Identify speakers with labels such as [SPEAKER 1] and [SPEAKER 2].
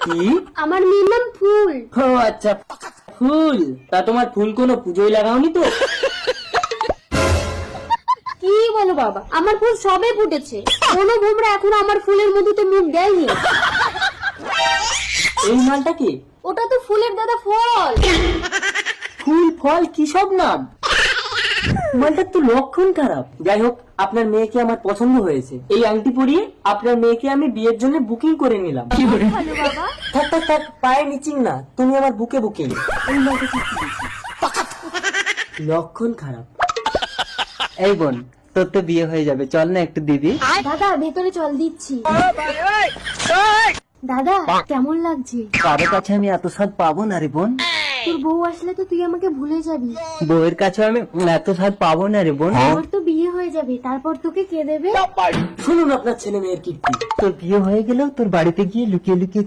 [SPEAKER 1] কি?
[SPEAKER 2] আমার মেয়ের নাম ফুল।
[SPEAKER 1] ও আচ্ছা, ফুল। তা তোমার ফুল কোনো পুজোয় লাগাওনি তো?
[SPEAKER 2] কি বলো বাবা, আমার ফুল সবে ফুটেছে, কোনো ভোমরা এখন আমার ফুলের মধুতে মুখ দেয়নি।
[SPEAKER 1] এই মালটা কি?
[SPEAKER 2] ওটা তো ফুলের দাদা ফল।
[SPEAKER 1] ফুল ফল কি সব নাম? মালটার তো লক্ষণ খারাপ। যাই হোক, আপনার মেয়েকে আমার পছন্দ হয়েছে। এই আংটি পরিয়ে আপনার মেয়েকে আমি বিয়ের জন্য বুকিং করে নিলাম।
[SPEAKER 2] ভালো বাবা।
[SPEAKER 1] থাক থাক থাক, পায়ে নিচিং না, তুমি আমার বুকে বুকিং। এই মালটা ঠিক কি? লক্ষণ খারাপ। এই বোন, তোর তো বিয়ে হয়ে যাবে, চল না একটু দিদি।
[SPEAKER 2] দাদা ভেতরে চল, দিচ্ছি। দাদা কেমন লাগছে?
[SPEAKER 1] কারো কাছে আমি এত স্বাদ পাবো না রে বোন।
[SPEAKER 2] তোর বউ আসলে তো তুই আমাকে ভুলে যাবি।
[SPEAKER 1] বউয়ের কাছে আমি এত স্বাদ পাবো না রে বোন।
[SPEAKER 2] তোর তো বিয়ে হয়ে যাবে, তারপর তোকে কে দেবে?
[SPEAKER 1] শুনুন আপনার ছেলে মেয়ের কীর্তি। তোর বিয়ে হয়ে গেলেও তোর বাড়িতে গিয়ে লুকিয়ে লুকিয়ে